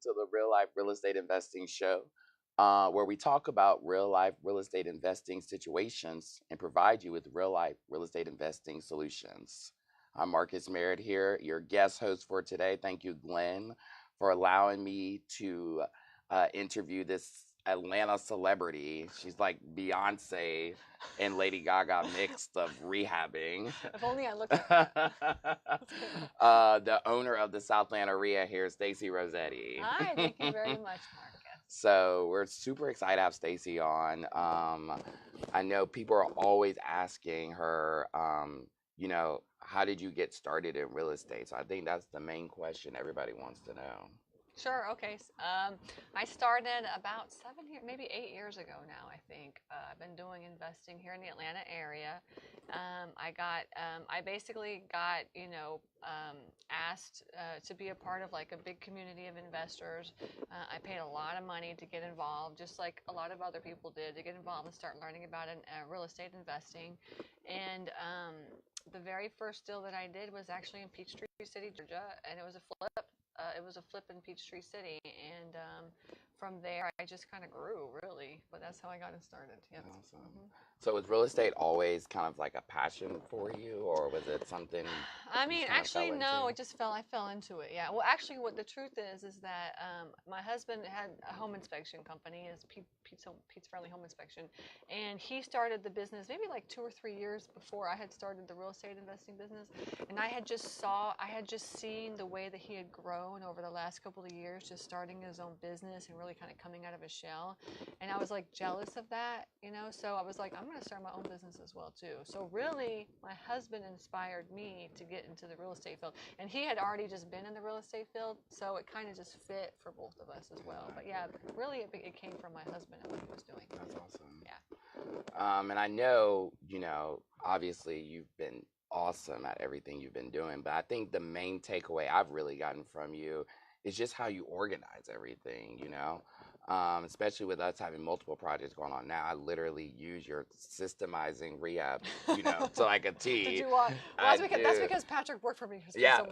to the Real Life Real Estate Investing Show, where we talk about real life real estate investing situations and provide you with real life real estate investing solutions. I'm Marcus Merritt here, your guest host for today. Thank you, Glenn, for allowing me to interview this Atlanta celebrity. She's like Beyonce and Lady Gaga mixed of rehabbing. If only I looked like that. The owner of the South Atlanta RIA here, Stacy Rossetti. Hi, thank you very much, Marcus. So we're super excited to have Stacy on. I know people are always asking her, how did you get started in real estate? So I think that's the main question everybody wants to know. Sure. Okay. I started about 7 years, maybe 8 years ago now. I think I've been doing investing here in the Atlanta area. I basically got, asked to be a part of like a big community of investors. I paid a lot of money to get involved, just like a lot of other people did, to get involved and start learning about real estate investing. And the very first deal that I did was actually in Peachtree City, Georgia, and it was a flip. It was a flip in Peachtree City, and from there I just kind of grew, really. But that's how I got it started. Yep. Awesome. So was real estate always kind of like a passion for you, or was it something? I mean, actually, no. It just I fell into it. Yeah. Well, actually, what the truth is that my husband had a home inspection company, is Pete's Friendly Home Inspection, and he started the business maybe like 2 or 3 years before I had started the real estate investing business, and I had just seen the way that he had grown over the last couple of years, just starting his own business and really kind of coming out of his shell, and I was like jealous of that, So I was like, I'm going to start my own business as well too. So really, my husband inspired me to get into the real estate field, and he had already just been in the real estate field, so it kind of just fit for both of us as well. But yeah, really, it came from my husband and what he was doing. That's awesome. Yeah. And I know, obviously you've been awesome at everything you've been doing, but I think the main takeaway I've really gotten from you is just how you organize everything, especially with us having multiple projects going on now. I literally use your Systemizing rehab, to like a T. Did you well, that's because Patrick worked for me. Yeah.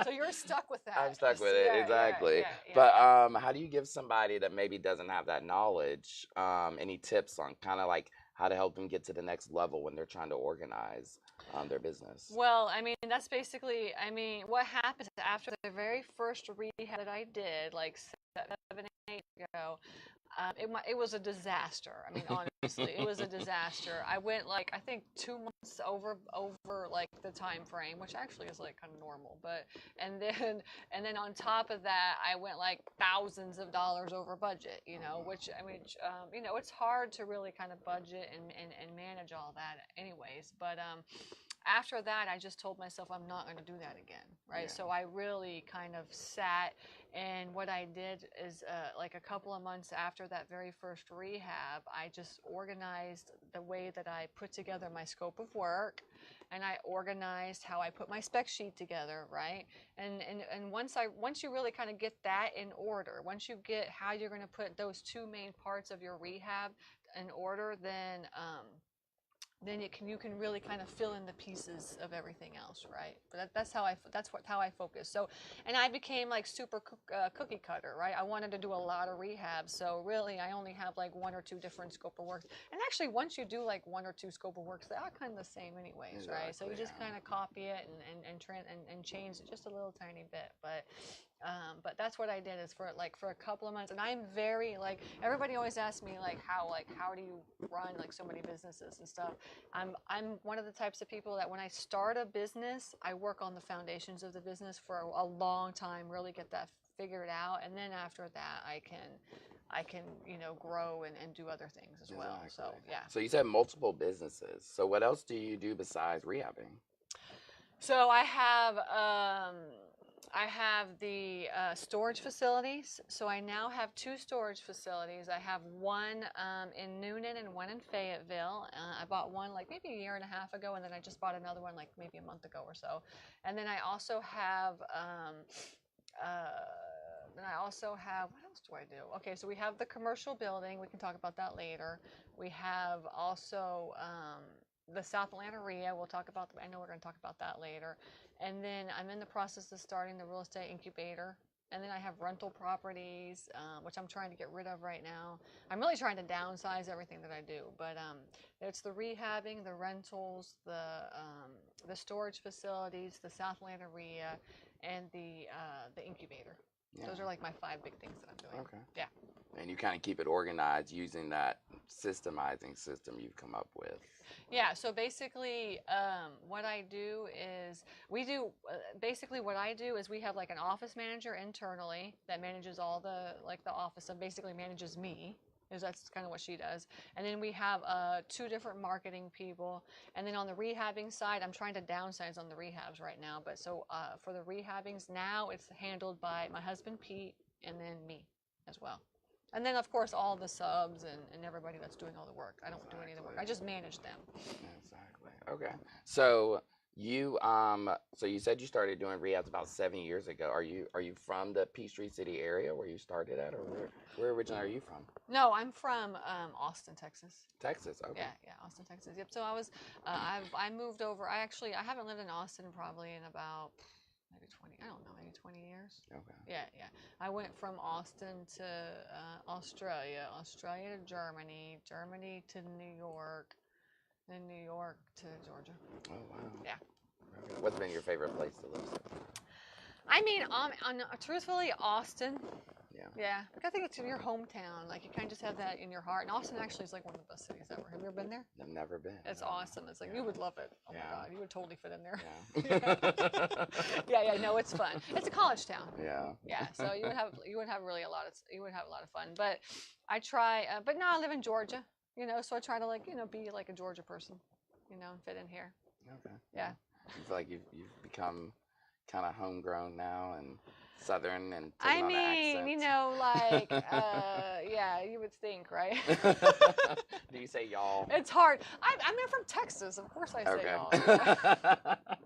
So you're stuck with that. I'm stuck with it, Yeah, exactly. yeah. But how do you give somebody that maybe doesn't have that knowledge any tips on kind of like how to help them get to the next level when they're trying to organize their business? Well, I mean, that's basically, what happens after the very first rehab that I did, like 7, 8 ago, it was a disaster. I mean, honestly, it was a disaster. I went like, I think 2 months over like the time frame, which actually is like kind of normal. But and then on top of that, I went like thousands of dollars over budget. Which it's hard to really kind of budget and manage all that, anyways. But after that, I just told myself I'm not going to do that again, right? Yeah. So I really kind of sat, and what I did is like a couple of months after that very first rehab, I just organized the way that I put together my scope of work, and I organized how I put my spec sheet together, right? And once you really kind of get that in order, once you get how you're going to put those two main parts of your rehab in order, then you can really kind of fill in the pieces of everything else, right? But that's how I focus. So, and I became like super cookie cutter, right? I wanted to do a lot of rehab, so really I only have like 1 or 2 different scope of works. And actually, once you do like 1 or 2 scope of works, they are kind of the same anyways, Exactly, right? So you just kind of copy it and change it just a little tiny bit, but that's what I did, is for a couple of months. And I'm very like, everybody always asks me how do you run like so many businesses and stuff. I'm one of the types of people that when I start a business, I work on the foundations of the business for a long time, really get that figured out, and then after that I can grow and do other things as well. So yeah. So you said multiple businesses. So what else do you do besides rehabbing? So I have the storage facilities. So I now have 2 storage facilities. I have one in Noonan and one in Fayetteville. I bought one like maybe a year and a half ago, and then I just bought another one like maybe a month ago or so. And then I also have what else do I do? Okay, so we have the commercial building. We can talk about that later. We have also the South Atlanta RIA. I know we're going to talk about that later. And then I'm in the process of starting the real estate incubator And then I have rental properties, which I'm trying to get rid of right now. I'm really trying to downsize everything that I do, but it's the rehabbing, the rentals, the storage facilities, the South Atlanta RIA, and the incubator. Yeah. Those are like my 5 big things that I'm doing. Okay. Yeah. And you kind of keep it organized using that systemizing system you've come up with. Yeah, so basically what I do is basically what I do is we have like an office manager internally that manages all the office, and basically manages me, because that's kind of what she does. And then we have 2 different marketing people. And then on the rehabbing side, I'm trying to downsize on the rehabs right now. But so for the rehabbings now, it's handled by my husband Pete and then me as well. And then, of course, all the subs and everybody that's doing all the work. I don't do any of the work. I just manage them. Exactly. Okay. So you said you started doing rehabs about 7 years ago. Are you from the Peachtree City area where you started at, or where originally are you from? No, I'm from Austin, Texas. Texas. Okay. Yeah, Austin, Texas. Yep. So I moved over. I haven't lived in Austin probably in about maybe 20. I don't know, maybe 20 years. Okay. Yeah. I went from Austin to Australia, Australia to Germany, Germany to New York, then New York to Georgia. Oh wow. Yeah. Okay. What's been your favorite place to live? I mean, truthfully, Austin. Yeah. Yeah, like I think it's your hometown. Like you kind of just have that in your heart. And Austin actually is like one of the best cities ever. Have you ever been there? I've never been. It's No. awesome. It's like you would love it. Oh my God, you would totally fit in there. Yeah. Yeah. No, it's fun. It's a college town. Yeah. Yeah. So you would have really a lot of fun. But I try. But now I live in Georgia. So I try to be like a Georgia person. And fit in here. Okay. Yeah. You feel like you've become kind of homegrown now and Southern and I taking on mean, the accent. yeah, you would think, right? Do you say y'all? It's hard. I'm from Texas. Of course I say Okay. y'all.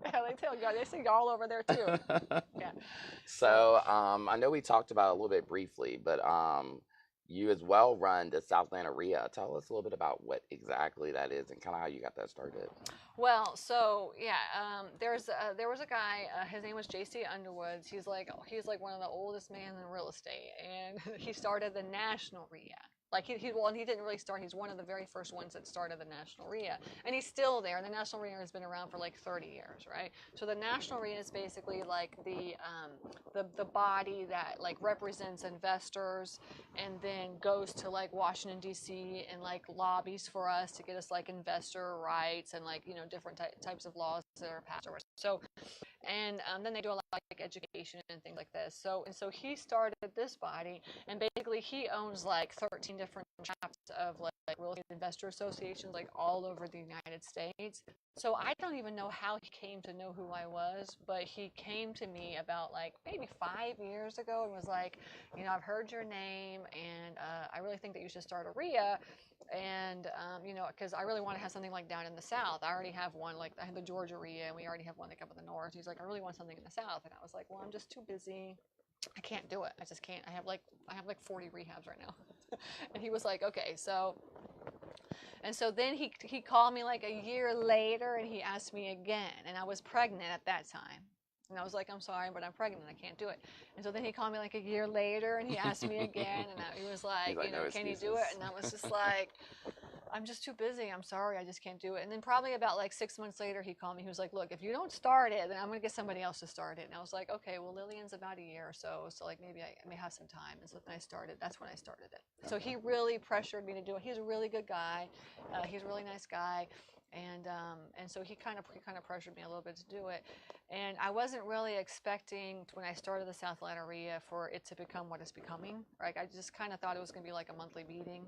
Yeah, they say y'all over there too. Yeah. So I know we talked about it a little bit briefly, but you as well run the South Atlanta RIA. Tell us a little bit about what exactly that is and kind of how you got that started. Well, so yeah, there was a guy. His name was J.C. Underwoods. He's like one of the oldest men in real estate, and he started the National RIA. Like he didn't really start. He's one of the very first ones that started the National RIA, and he's still there. The National RIA has been around for like 30 years, right? So the National RIA is basically like the body that like represents investors, and then goes to like Washington D.C. and like lobbies for us to get us like investor rights and like different types of laws that are passed over. So. And then they do a lot of like education and things like this. So he started this body, and basically he owns like 13 different chapters of like real estate investor associations like all over the United States. So I don't even know how he came to know who I was, but he came to me about like maybe 5 years ago and was like, I've heard your name, and I really think that you should start a RIA. And because I really want to have something like down in the South. I already have one, like I have the Georgia RIA, and we already have one like up in the North. He's like, I really want something in the South, and I was like, well, I'm just too busy. I can't do it. I just can't. I have like 40 rehabs right now. And he was like, okay, so. And so then he called me like a year later, and he asked me again, and I was pregnant at that time. And I was like, I'm sorry, but I'm pregnant. I can't do it. And so then he called me like a year later, and he asked me again, and he was like, no can you excuses. do it? And I was just like, I'm just too busy. I'm sorry. I just can't do it. And then probably about like 6 months later, he called me. He was like, look, if you don't start it, then I'm going to get somebody else to start it. And I was like, okay, well, Lillian's about a year or so. So like maybe I may have some time. And so then that's when I started it. Okay. So he really pressured me to do it. He's a really good guy. He's a really nice guy. And so he kind of pressured me a little bit to do it. And I wasn't really expecting when I started the South Atlanta RIA for it to become what it's becoming. Right? I just kind of thought it was going to be like a monthly meeting,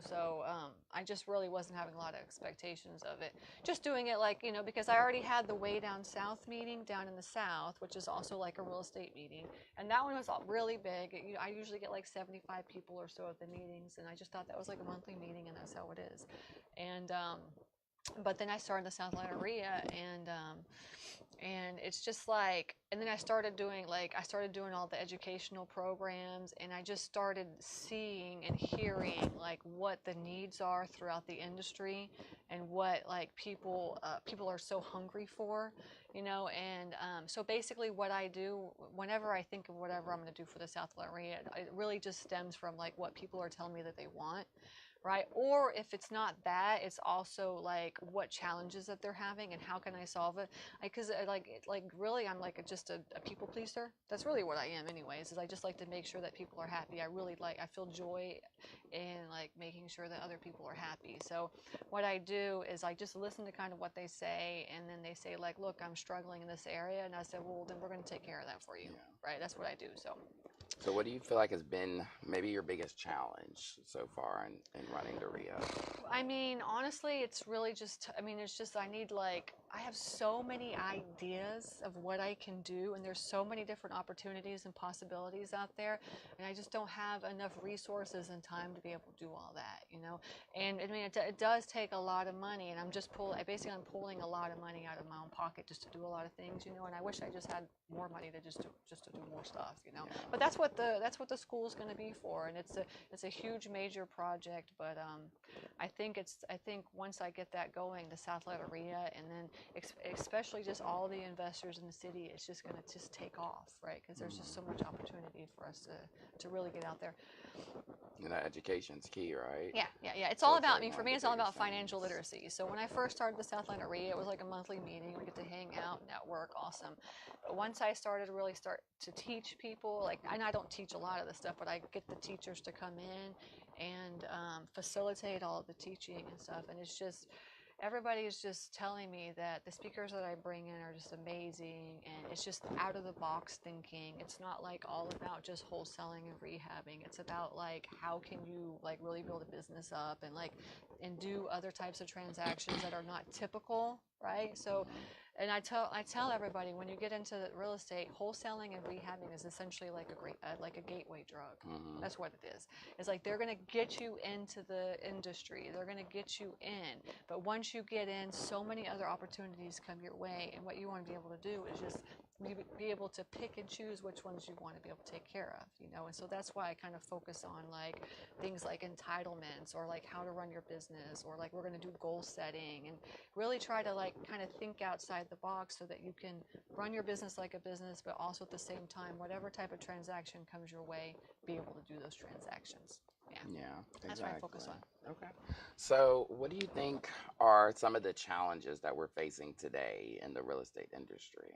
So I just really wasn't having a lot of expectations of it. Just doing it like because I already had the Way Down South meeting down in the South, which is also like a real estate meeting, and that one was really big. I usually get like 75 people or so at the meetings, and I just thought that was like a monthly meeting, and that's how it is. And But then I started the South Atlanta area, and it's just like, and then I started doing all the educational programs, and I just started seeing and hearing like what the needs are throughout the industry, and what like people are so hungry for, and so basically what I do whenever I think of whatever I'm going to do for the South Atlanta area, it really just stems from like what people are telling me that they want, right? Or if it's not that, it's also like what challenges that they're having and how can I solve it? Because like really, I'm like just a people pleaser. That's really what I am, anyways. Is I just like to make sure that people are happy. I feel joy in like making sure that other people are happy. So what I do is I just listen to kind of what they say, and then they say like, look, I'm struggling in this area, and I said, well, then we're going to take care of that for you, Yeah. right? That's what I do. So. So what do you feel like has been maybe your biggest challenge so far in running the RIA? I mean, honestly, it's really just, I mean, it's just, I have so many ideas of what I can do, and there's so many different opportunities and possibilities out there, and I just don't have enough resources and time to be able to do all that. And I mean, it does take a lot of money, and I'm pulling a lot of money out of my own pocket just to do a lot of things, and I wish I just had more money to just to do more stuff. Yeah. But that's what the school's going to be for, and it's a huge major project, but I think once I get that going, the South Atlanta area, and then especially just all the investors in the city, it's just going to just take off, right? Because there's just so much opportunity for us to really get out there. And that education's key, right? Yeah. It's So all it's about, I like mean, one for of me, the it's all biggest about financial things. literacy. So when I first started the South Atlanta REIA, it was like a monthly meeting. We get to hang out, network, awesome. But once I started to really start to teach people, like, and I don't teach a lot of this stuff, but I get the teachers to come in and facilitate all of the teaching and stuff. And it's just, everybody is just telling me that the speakers that I bring in are just amazing, and it's just out of the box thinking. It's not like all about just wholesaling and rehabbing. It's about like how can you like really build a business up and do other types of transactions that are not typical, right? So, and I tell everybody, when you get into real estate, wholesaling and rehabbing is essentially like a gateway drug. Mm-hmm. That's what it is. It's like they're going to get you into the industry. They're going to get you in. But once you get in, so many other opportunities come your way. And what you want to be able to do is just be able to pick and choose which ones you want to be able to take care of. And so that's why I kind of focus on like things like entitlements, or like how to run your business, or like we're going to do goal setting, and really try to like kind of think outside the box so that you can run your business like a business, but also at the same time, whatever type of transaction comes your way, be able to do those transactions. Yeah. Yeah, That's what I focus exactly. on. Okay. So, what do you think are some of the challenges that we're facing today in the real estate industry?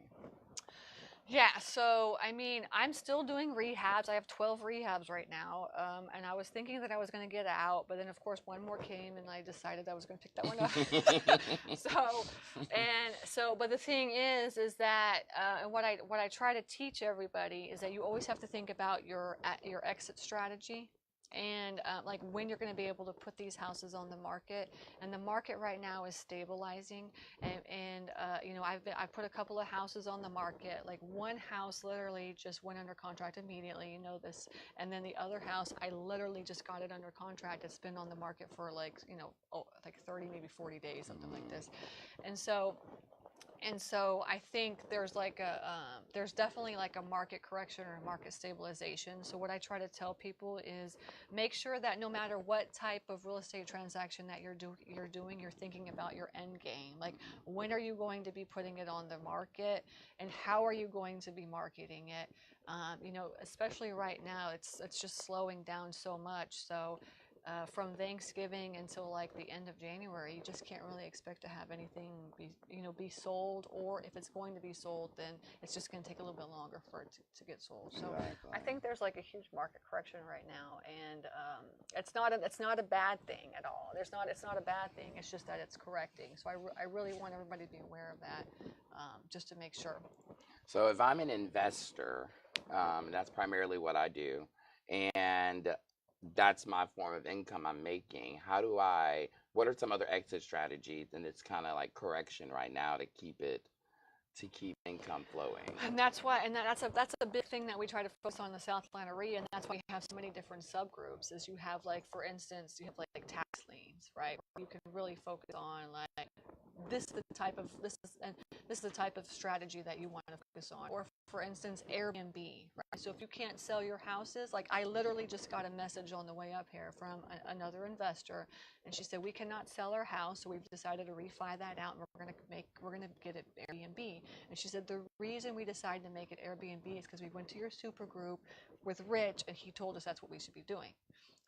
Yeah, so I mean, I'm still doing rehabs. I have 12 rehabs right now, and I was thinking that I was going to get out, but then of course one more came, and I decided I was going to pick that one up. But the thing is that, and what I try to teach everybody is that you always have to think about your exit strategy, and like when you're going to be able to put these houses on the market. And the market right now is stabilizing, and I put a couple of houses on the market. Like one house literally just went under contract immediately, this, and then the other house I literally just got it under contract. It's been on the market for like 30, maybe 40 days, something like this. And so I think there's definitely like a market correction or a market stabilization. So what I try to tell people is make sure that no matter what type of real estate transaction that you're doing, you're thinking about your end game. Like, when are you going to be putting it on the market, and how are you going to be marketing it? Especially right now, it's just slowing down so much. So from Thanksgiving until like the end of January, you just can't really expect to have anything be sold, or if it's going to be sold, then it's just going to take a little bit longer for it to get sold. So Exactly. I think there's like a huge market correction right now, and it's not a bad thing at all. It's not a bad thing. It's just that it's correcting. So I really want everybody to be aware of that, just to make sure. So, if I'm an investor, that's primarily what I do, and that's my form of income I'm making. What are some other exit strategies? And it's kind of like correction right now to keep it to keep income flowing. And that's why, and that's a big thing that we try to focus on in the South Atlanta area, and that's why you have so many different subgroups. Is you have like, for instance, you have like tax liens, right? You can really focus on like this is the type of strategy that you want to focus on. Or for instance, Airbnb, right? So if you can't sell your houses, like I literally just got a message on the way up here from another investor, and she said we cannot sell our house, so we've decided to refi that out, and we're gonna get it Airbnb. And she said the reason we decided to make it Airbnb is because we went to your super group with Rich, and he told us that's what we should be doing.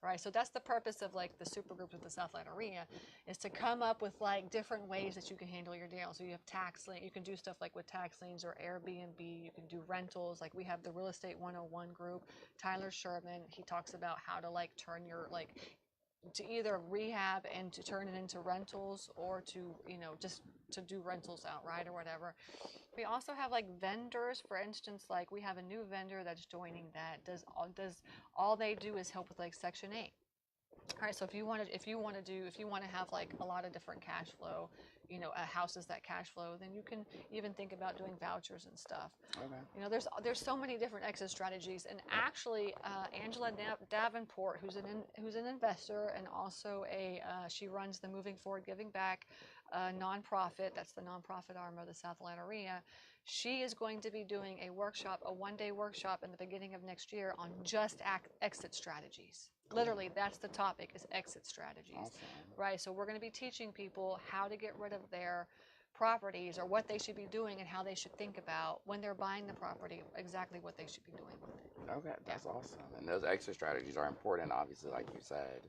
Right, so that's the purpose of like the super group of the South Atlanta area, is to come up with like different ways that you can handle your deal. So you have tax lien, you can do stuff like with tax liens or Airbnb. You can do rentals. Like we have the Real Estate 101 group. Tyler Sherman, he talks about how to like turn your like to either rehab and to turn it into rentals, or to just to do rentals outright or whatever. We also have like vendors, for instance, like we have a new vendor that's joining that does all they do is help with like Section 8. All right, so if you want to have like a lot of different cash flow, houses that cash flow, then you can even think about doing vouchers and stuff. Okay. There's so many different exit strategies, and actually, Angela Davenport, who's an investor and also she runs the Moving Forward Giving Back nonprofit. That's the nonprofit arm of the South Atlanta area. She is going to be doing a one-day workshop in the beginning of next year on just exit strategies. Literally, that's the topic, is exit strategies. Awesome. Right? So we're going to be teaching people how to get rid of their properties, or what they should be doing, and how they should think about when they're buying the property, exactly what they should be doing with it. Okay, that's awesome. And those exit strategies are important, obviously, like you said,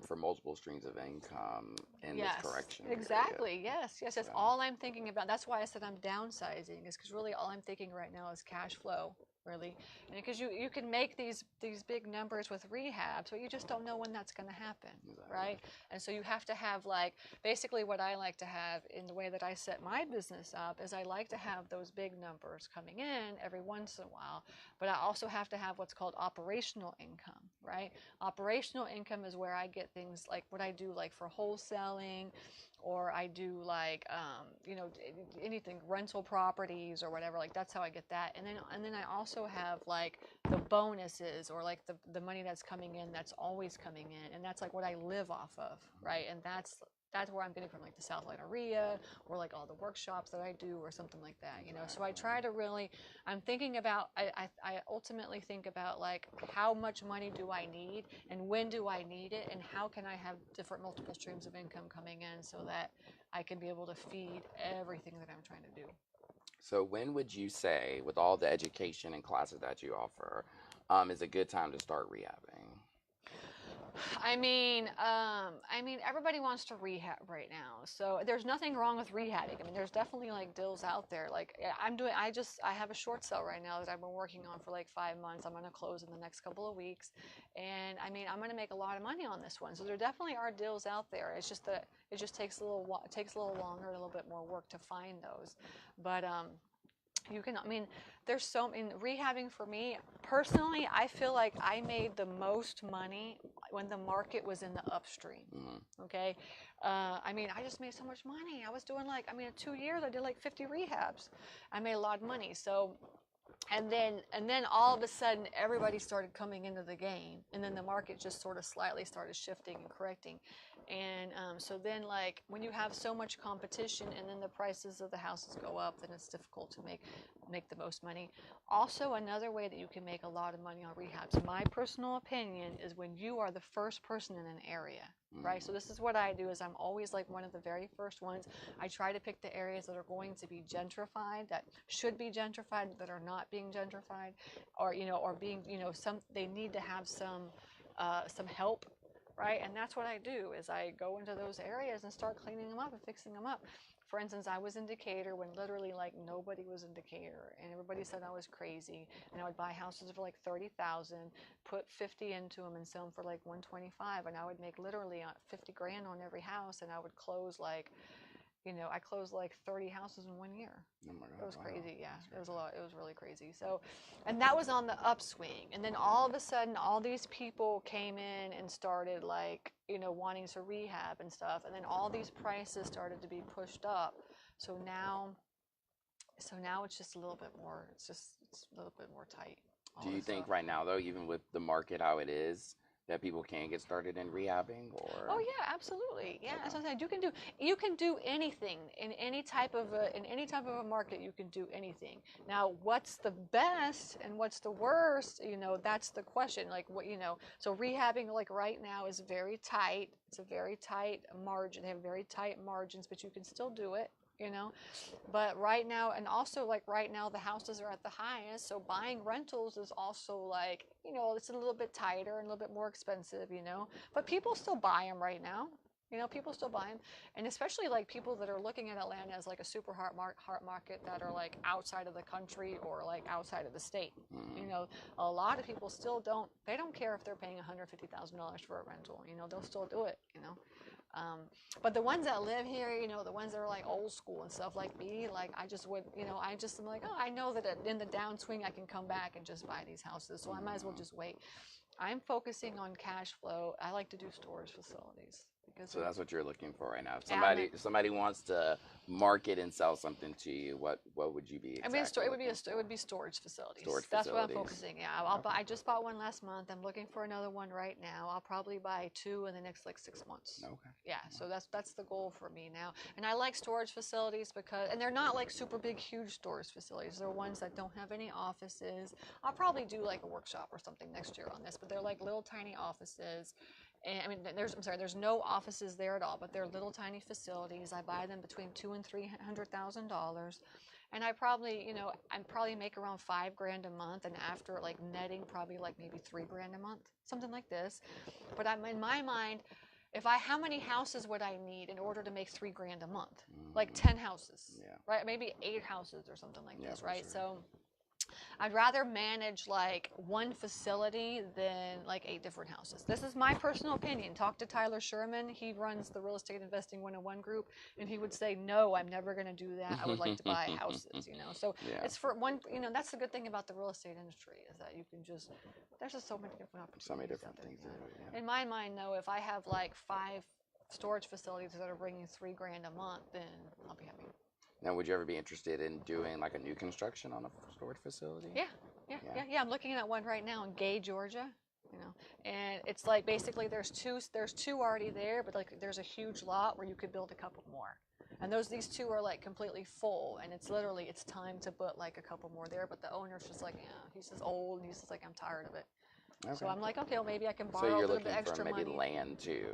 for multiple streams of income in this correction period. Exactly. Yes. That's So, all I'm thinking about. That's why I said I'm downsizing, is because really all I'm thinking right now is cash flow, really. And because you can make these big numbers with rehab, but you just don't know when that's going to happen, exactly. right? And so you have to have, like, basically what I like to have in the way that I set my business up is I like to have those big numbers coming in every once in a while, but I also have to have what's called operational income, right? Operational income is where I get things like what I do, like for wholesaling, or I do like anything, rental properties or whatever. Like that's how I get that. And then I also have like the bonuses, or like the money that's coming in, that's always coming in, and that's like what I live off of, right? And that's where I'm getting from, like the South Atlanta area, or like all the workshops that I do, or something like that. So I try to really, I'm thinking about, I ultimately think about like how much money do I need, and when do I need it, and how can I have different multiple streams of income coming in, so that I can be able to feed everything that I'm trying to do. So when would you say, with all the education and classes that you offer, is a good time to start rehabbing? Everybody wants to rehab right now, so there's nothing wrong with rehabbing. There's definitely like deals out there. Like I have a short sale right now that I've been working on for like 5 months. I'm going to close in the next couple of weeks, and I'm going to make a lot of money on this one. So there definitely are deals out there. It's just that it just takes a little longer, a little bit more work to find those, but you can, in rehabbing, for me personally, I feel like I made the most money when the market was in the upstream. Mm-hmm. Okay. I just made so much money. I was doing like, in 2 years, I did like 50 rehabs. I made a lot of money. So, and then all of a sudden everybody started coming into the game, and then the market just sort of slightly started shifting and correcting. And so then, like, when you have so much competition and then the prices of the houses go up, then it's difficult to make the most money. Also, another way that you can make a lot of money on rehabs, my personal opinion, is when you are the first person in an area. Right, so this is what I do, is I'm always like one of the very first ones. I try to pick the areas that are going to be gentrified, that should be gentrified, that are not being gentrified, or being, they need to have some help, right? And that's what I do, is I go into those areas and start cleaning them up and fixing them up. For instance, I was in Decatur when literally like nobody was in Decatur, and everybody said I was crazy. And I would buy houses for like 30,000, put 50 into them, and sell them for like 125, and I would make literally 50 grand on every house, and I would close like, I closed like 30 houses in 1 year. Oh my God, It was wow. crazy. Yeah, it was a lot. It was really crazy. So, and that was on the upswing. And then all of a sudden, all these people came in and started like, wanting to rehab and stuff. And then all these prices started to be pushed up. So now So now it's just a little bit more. It's a little bit more tight. Do All you this think stuff. right now, though, even with the market how it is, that people can get started in rehabbing Oh or? yeah, absolutely. Yeah, Okay. as I said, you can do anything in any type of a market. You can do anything. Now, what's the best and what's the worst? That's the question. Like what So rehabbing, like right now, is very tight. It's a very tight margin. They have very tight margins, but you can still do it. You know, but right now, and also like right now, the houses are at the highest. So buying rentals is also like, it's a little bit tighter and a little bit more expensive, but people still buy them right now. People still buy them. And especially like people that are looking at Atlanta as like a super hot market that are like outside of the country or like outside of the state. Mm. A lot of people still they don't care if they're paying $150,000 for a rental. They'll still do it. Um, but the ones that live here, the ones that are like old school and stuff like me, like I just would, I'm like, oh, I know that in the downswing I can come back and just buy these houses, so I might as well just wait. I'm focusing on cash flow. I like to do storage facilities because So that's what you're looking for right now. If yeah, somebody wants to market and sell something to you, what would you be I mean, exactly looking it for? would be storage facilities. Storage That's what I'm facilities. focusing. Yeah, Okay. I just bought one last month. I'm looking for another one right now. I'll probably buy two in the next like 6 months. Okay. Yeah, so that's the goal for me now. And I like storage facilities and they're not like super big, huge storage facilities. They're ones that don't have any offices. I'll probably do like a workshop or something next year on this, but they're like little tiny offices. And I mean, there's no offices there at all, but they're little tiny facilities. I buy them between $200,000 and $300,000, and I'd probably make around $5,000 a month, and after like netting, probably like maybe $3,000 a month, something like this. But I'm in my mind, how many houses would I need in order to make $3,000 a month? Like 10 houses, Yeah. right? Maybe 8 houses or something like Yeah, this, for right? sure. So I'd rather manage like one facility than like 8 different houses. This is my personal opinion. Talk to Tyler Sherman. He runs the Real Estate Investing 101 group, and he would say, no, I'm never going to do that. I would like to buy houses. So Yeah. it's for one, that's the good thing about the real estate industry is that you can there's just so many different opportunities. So many different out there, things to do. Yeah. In my mind, though, if I have like 5 storage facilities that are bringing $3,000 a month, then I'll be happy. Now, would you ever be interested in doing like a new construction on a storage facility? Yeah. I'm looking at one right now in Gay, Georgia. And it's like basically there's two already there, but like there's a huge lot where you could build a couple more. And these two are like completely full, and it's time to put like a couple more there. But the owner's just like, yeah, he's just old, and he's just like, I'm tired of it. Okay. So I'm like, okay, well maybe I can So borrow a you're little looking bit for extra maybe money. land too,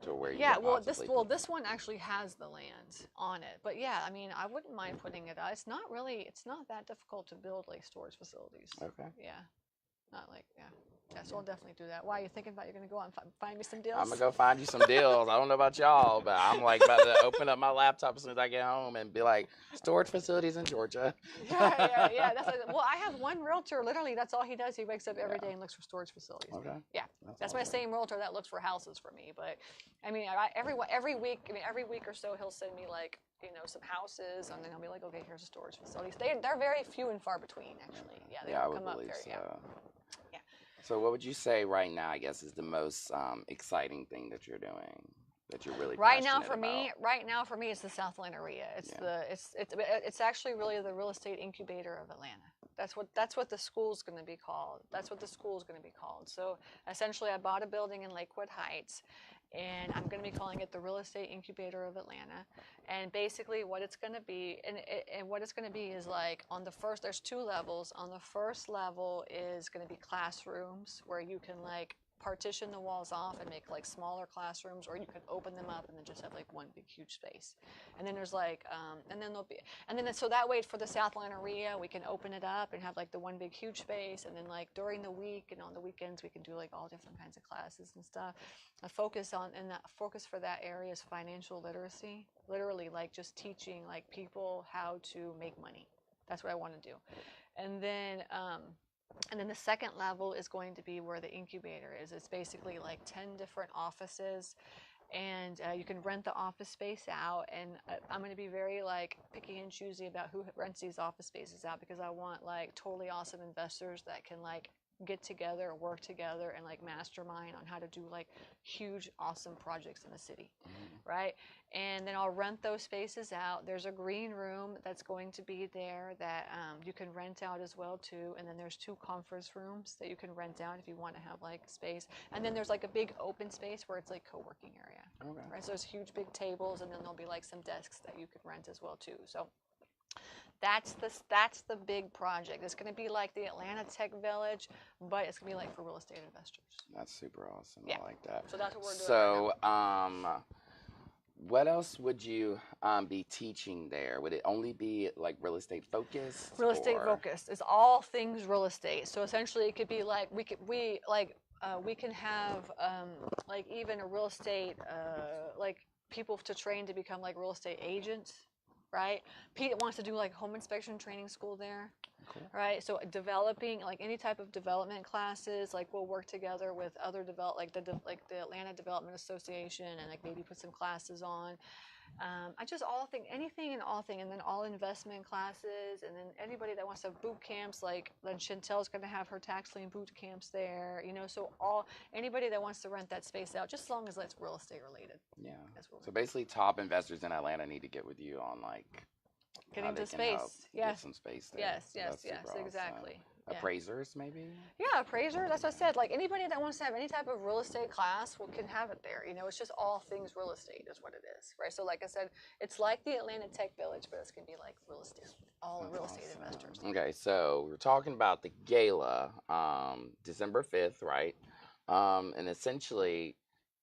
to where you Yeah, could well possibly this one actually has the land on it. But yeah, I mean, I wouldn't mind putting it out. It's not that difficult to build like storage facilities. Okay. Yeah. Not like, yeah. Yeah, so I'll definitely do that. Why are you thinking about you're going to go out and find me some deals? I'm gonna go find you some deals. I don't know about y'all, but I'm like about to open up my laptop as soon as I get home and be like, storage facilities in Georgia. Yeah. Well, I have one realtor. Literally, that's all he does. He wakes up every day and looks for storage facilities. Okay. Yeah, that's my same realtor that looks for houses for me. But I mean, every week or so, he'll send me like some houses, and then I'll be like, okay, here's a storage facility. They're very few and far between, actually. Yeah, they don't come up very. So. Yeah. So what would you say right now, I guess, is the most exciting thing that you're doing, that you're really Right now for me, it's the South Atlanta area. It's actually really the real estate incubator of Atlanta. That's what the school's going to be called. So essentially, I bought a building in Lakewood Heights, and I'm going to be calling it the Real Estate Incubator of Atlanta. And basically, what it's going to be, is like there's 2 levels. On the first level is going to be classrooms where you can like partition the walls off and make like smaller classrooms, or you can open them up and then just have like one big huge space. And then there's like so that way for the South Atlanta area we can open it up and have like the one big huge space, and then like during the week and on the weekends we can do like all different kinds of classes and stuff. That focus for that area is financial literacy, literally like just teaching like people how to make money. That's what I want to do. And then the second level is going to be where the incubator is. It's basically like 10 different offices, and you can rent the office space out. And I'm going to be very like picky and choosy about who rents these office spaces out, because I want like totally awesome investors that can like get together, work together, and like mastermind on how to do like huge, awesome projects in the city, right? And then I'll rent those spaces out. There's a green room that's going to be there that you can rent out as well too. And then there's 2 conference rooms that you can rent out if you want to have like space. And then there's like a big open space where it's like co-working area, Okay. right? So there's huge big tables, and then there'll be like some desks that you can rent as well too. So that's the big project. It's going to be like the Atlanta Tech Village, but it's going to be like for real estate investors. That's super awesome. Yeah. I like that. So that's what we're doing So, right now. what else would you be teaching there? Would it only be like real estate focused? Real estate or- focused. It's all things real estate. So essentially, it could be like we can have like even a real estate like people to train to become like real estate agents, right? Pete wants to do like home inspection training school there. Cool. Right, so developing like any type of development classes, like we'll work together with other like the Atlanta Development Association, and like maybe put some classes on. I just anything and all thing, and then all investment classes, and then anybody that wants to have boot camps, like then Chantel's going to have her tax lien boot camps there, you know. So anybody that wants to rent that space out, just as long as it's real estate related. Yeah. That's what So basically, top investors in Atlanta need to get with you on like get how into they can help space. get Yes. some space there. Yes, So yes, that's yes, super awesome. exactly. Yeah. Appraisers, maybe. Yeah, appraiser. That's what I said. Like anybody that wants to have any type of real estate class can have it there. You know, it's just all things real estate is what it is, right? So, like I said, it's like the Atlanta Tech Village, but it's gonna be like real estate, all That's real estate awesome. investors. Okay, so we're talking about the gala, December 5th, right? And essentially,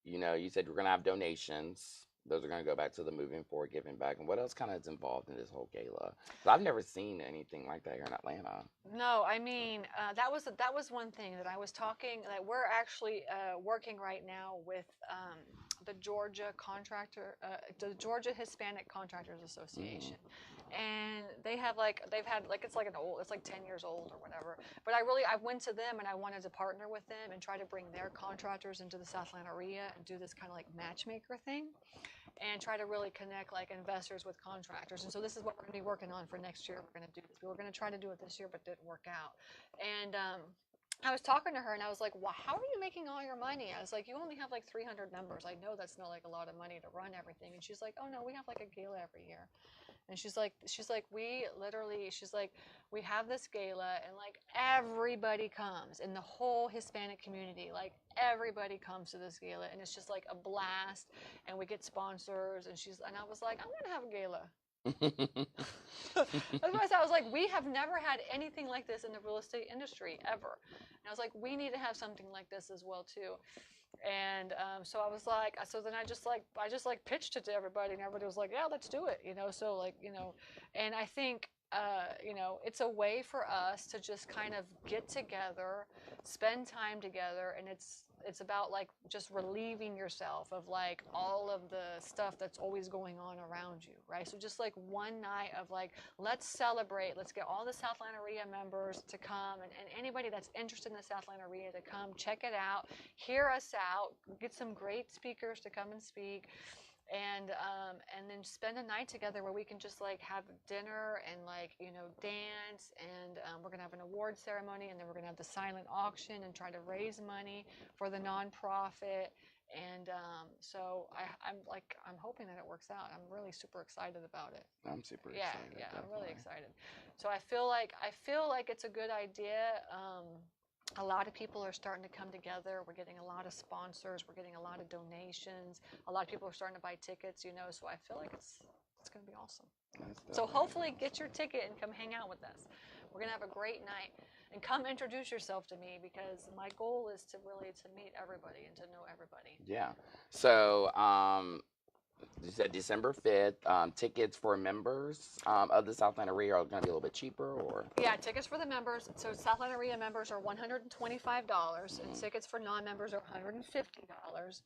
you know, you said we're gonna have donations. Those are gonna go back to the Moving Forward Giving Back. And what else kind of is involved in this whole gala? 'Cause I've never seen anything like that here in Atlanta. No, I mean that was one thing that I was talking that we're actually working right now with the Georgia Georgia Hispanic Contractors Association, and they've had like it's like 10 years old or whatever. But I went to them and I wanted to partner with them and try to bring their contractors into the South Atlanta area and do this kind of like matchmaker thing, and try to really connect like investors with contractors. And so this is what we're going to be working on for next year. We're going to do this. We were going to try to do it this year, but didn't work out. And I was talking to her and I was like, well, how are you making all your money? I was like, you only have like 300 members. I know that's not like a lot of money to run everything. And she's like, oh no, we have like a gala every year. And she's like, we have this gala and like everybody comes in the whole Hispanic community, like everybody comes to this gala and it's just like a blast and we get sponsors and I was like, I want to have a gala. Otherwise, I was like, we have never had anything like this in the real estate industry ever. And I was like, we need to have something like this as well too. And so I was like, so then I just pitched it to everybody, and everybody was like, yeah, let's do it, you know. So like, you know, and I think you know, it's a way for us to just kind of get together, spend time together, and it's about like just relieving yourself of like all of the stuff that's always going on around you, right? So just like one night of like, let's celebrate, let's get all the South Atlanta REIA members to come, and anybody that's interested in the South Atlanta REIA to come check it out, hear us out, get some great speakers to come and speak. And then spend a night together where we can just like have dinner and like, you know, dance, and we're gonna have an award ceremony, and then we're gonna have the silent auction and try to raise money for the nonprofit. And so I'm hoping that it works out. I'm really super excited about it. I'm super excited. Yeah, definitely. I'm really excited. So I feel like it's a good idea. A lot of people are starting to come together. We're getting a lot of sponsors. We're getting a lot of donations. A lot of people are starting to buy tickets, you know, so I feel like it's going to be awesome. So hopefully get your ticket and come hang out with us. We're going to have a great night. And come introduce yourself to me, because my goal is to meet everybody and to know everybody. Yeah. So, you said December 5th. Tickets for members of the South Atlanta REIA are going to be a little bit cheaper, or? Yeah, tickets for the members. So South Atlanta REIA members are $125, and tickets for non-members are $150.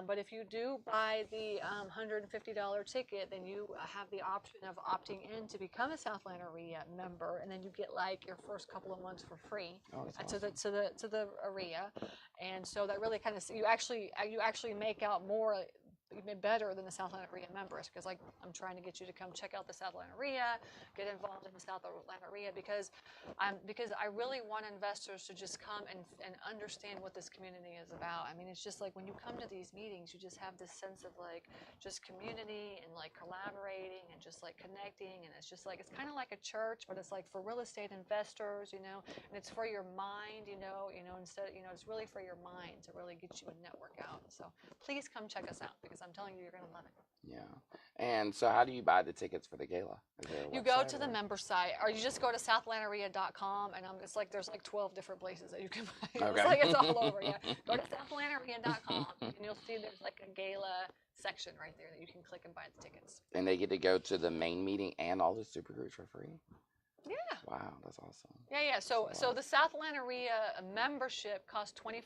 But if you do buy the $150 ticket, then you have the option of opting in to become a South Atlanta REIA member, and then you get like your first couple of months for free to the REIA. And so that really kind of you actually make out more better than the South Atlanta REIA members, because like I'm trying to get you to come check out the South Atlanta REIA, get involved in the South Atlanta REIA, because I really want investors to just come and understand what this community is about. I mean, it's just like when you come to these meetings, you just have this sense of like just community and like collaborating and just like connecting, and it's just like it's kind of like a church, but it's like for real estate investors, and it's for your mind, instead, it's really for your mind to really get you a network out. So please come check us out, because I'm telling you, you're going to love it. Yeah. And so how do you buy the tickets for the gala? Is there a You go website to the or? member site, or you just go to southatlantaria.com, and it's like there's like 12 different places that you can buy. Okay. It's like it's all over. Yeah, go to southatlantaria.com, and you'll see there's like a gala section right there that you can click and buy the tickets. And they get to go to the main meeting and all the super groups for free? Yeah. Wow, that's awesome. Yeah. So the South Atlanta REIA membership costs $25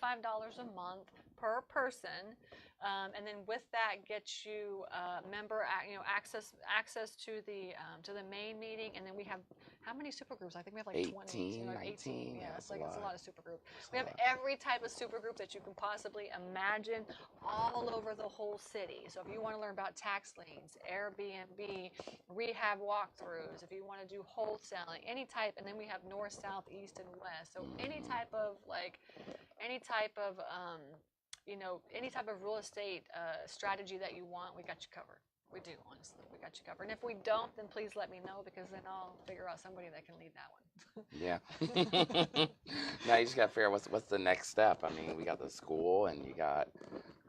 a month per person, and then with that gets you member access to the main meeting, and then we have how many super groups? I think we have like 18, 20, 19. Yeah, It's it's a lot of super groups. We a have lot. every type of super group that you can possibly imagine, all over the whole city. So if you want to learn about tax liens, Airbnb, rehab walkthroughs, if you want to do wholesaling, any type, and then we have north, south, east, and west. So any type of any type of real estate strategy that you want, we got you covered. We do, honestly, we got you covered. And if we don't, then please let me know, because then I'll figure out somebody that can lead that one. Yeah. Now you just got to figure out what's the next step. I mean, we got the school, and you got.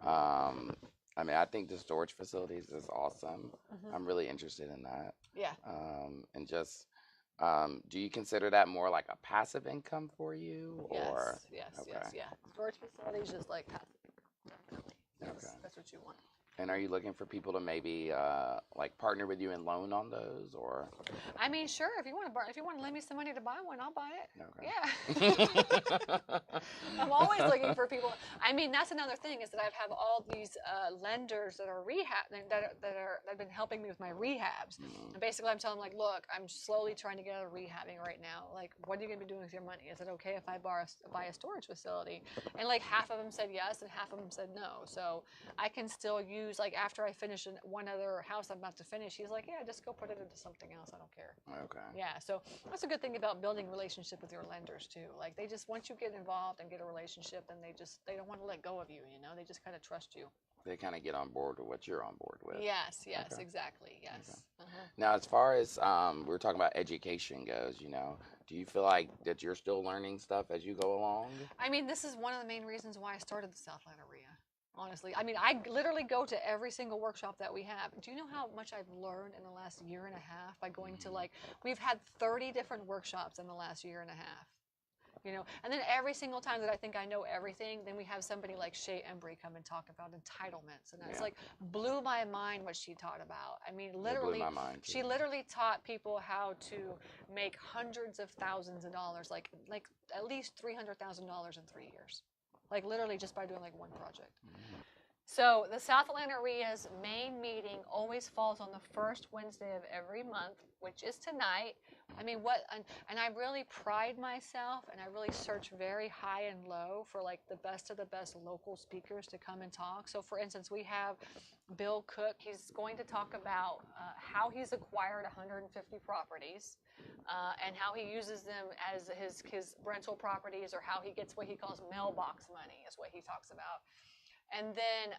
I think the storage facilities is awesome. Mm-hmm. I'm really interested in that. Yeah. And just, do you consider that more like a passive income for you, or? Yes, Okay. yeah. Storage facilities just like passive income, definitely. Okay. That's what you want. And are you looking for people to maybe like partner with you and loan on those, or? I mean, sure. If you want to lend me some money to buy one, I'll buy it. Okay. Yeah. I'm always looking for people. I mean, that's another thing, is that I have all these lenders that are that have been helping me with my rehabs. And basically, I'm telling them, like, look, I'm slowly trying to get out of rehabbing right now. Like, what are you going to be doing with your money? Is it okay if I buy a storage facility? And like half of them said yes, and half of them said no. So I can still use, like, after I finish one other house I'm about to finish, he's like, yeah, just go put it into something else. I don't care. Okay. Yeah, so that's a good thing about building relationship with your lenders too. Like, they just, once you get involved and get a relationship, then they don't want to let go of you. They just kind of trust you. They kind of get on board with what you're on board with. Yes, Okay. exactly. Yes. Okay. Uh-huh. Now, as far as we're talking about education goes, do you feel like that you're still learning stuff as you go along? I mean, this is one of the main reasons why I started the South Atlanta REIA. Honestly, I mean, I literally go to every single workshop that we have. Do you know how much I've learned in the last year and a half by going to, like, we've had 30 different workshops in the last year and a half. And then every single time that I think I know everything, then we have somebody like Shay Embry come and talk about entitlements, and it's like blew my mind what she taught about. I mean, literally, It blew my mind too. she literally taught people how to make hundreds of thousands of dollars, like at least $300,000 in 3 years. Like, literally just by doing like one project. So the South Atlanta REIA's main meeting always falls on the first Wednesday of every month, which is tonight. I mean, and I really pride myself, and I really search very high and low for like the best of the best local speakers to come and talk. So for instance, we have Bill Cook. He's going to talk about how he's acquired 150 properties. And how he uses them as his rental properties, or how he gets what he calls mailbox money, is what he talks about. And then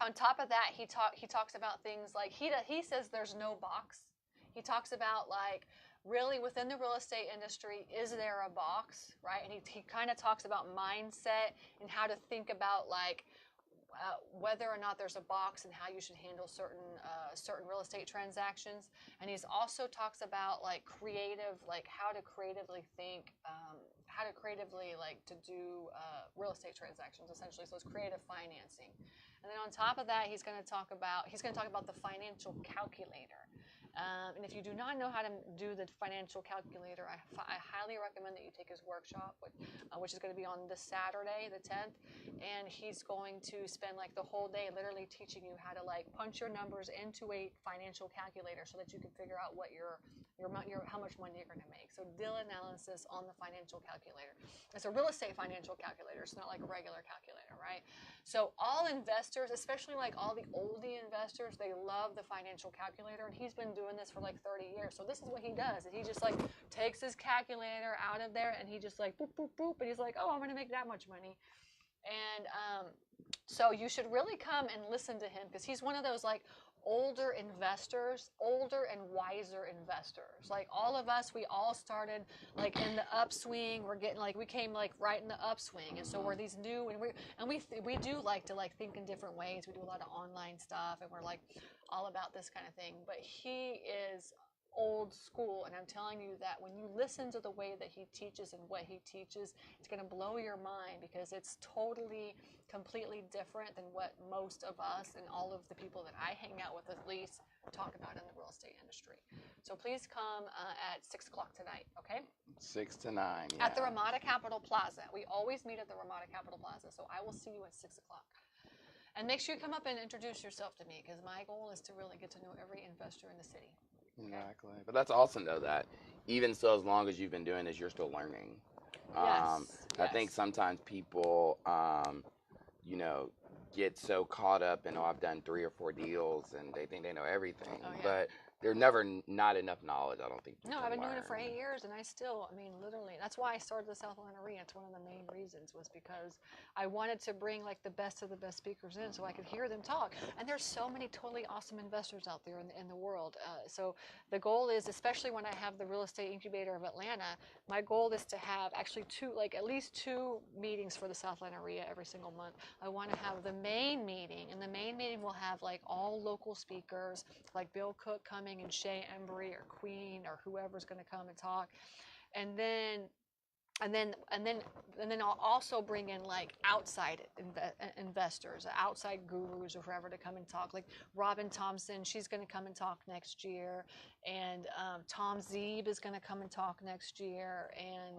on top of that, he talks about things like he says there's no box. He talks about, like, really within the real estate industry, is there a box, right? And he kind of talks about mindset and how to think about, like, whether or not there's a box, and how you should handle certain real estate transactions. And he's also talks about, like, creative, like how to creatively think, how to creatively, like, to do real estate transactions, essentially. So it's creative financing. And then on top of that, he's going to talk about the financial calculator. And if you do not know how to do the financial calculator, I highly recommend that you take his workshop, which is going to be on this Saturday, the 10th. And he's going to spend like the whole day literally teaching you how to, like, punch your numbers into a financial calculator, so that you can figure out what your how much money you're going to make. So deal analysis on the financial calculator. It's a real estate financial calculator. It's not like a regular calculator, right? So all investors, especially like all the oldie investors, they love the financial calculator, and he's been doing this for like 30 years. So this is what he does. Is he just like takes his calculator out of there, and he just like boop, boop, boop, and he's like, oh, I'm going to make that much money. And so you should really come and listen to him, because he's one of those like older investors, older and wiser investors. Like all of us, we all started like in the upswing. We're getting like, we came like right in the upswing, and so we're these new, and we do like to like think in different ways. We do a lot of online stuff, and we're like all about this kind of thing. But he is old school, and I'm telling you that when you listen to the way that he teaches and what he teaches, it's going to blow your mind, because it's totally completely different than what most of us and all of the people that I hang out with at least talk about in the real estate industry. So please come at 6 o'clock tonight, okay? 6 to 9, yeah. At the Ramada Capital Plaza. We always meet at the Ramada Capital Plaza, so I will see you at 6 o'clock. And make sure you come up and introduce yourself to me, because my goal is to really get to know every investor in the city. Exactly. But that's awesome, though, that even so, as long as you've been doing this, you're still learning. Yes. I think sometimes people, you know, get so caught up in, oh, I've done 3 or 4 deals, and they think they know everything. Oh, yeah. But there's never not enough knowledge, I don't think. No, I've been doing it for 8 years, and I still, I mean, literally, that's why I started the South Atlanta REIA. It's one of the main reasons, was because I wanted to bring like the best of the best speakers in, so I could hear them talk. And there's so many totally awesome investors out there in the world. So the goal is, especially when I have the Real Estate Incubator of Atlanta, my goal is to have actually at least two meetings for the South Atlanta REIA every single month. I want to have the main meeting, and the main meeting will have like all local speakers, like Bill Cook coming, and Shay Embry or Queen or whoever's going to come and talk, and then I'll also bring in like outside investors, outside gurus, or whoever to come and talk. Like Robin Thompson, she's going to come and talk next year, and Tom Zeeb is going to come and talk next year, and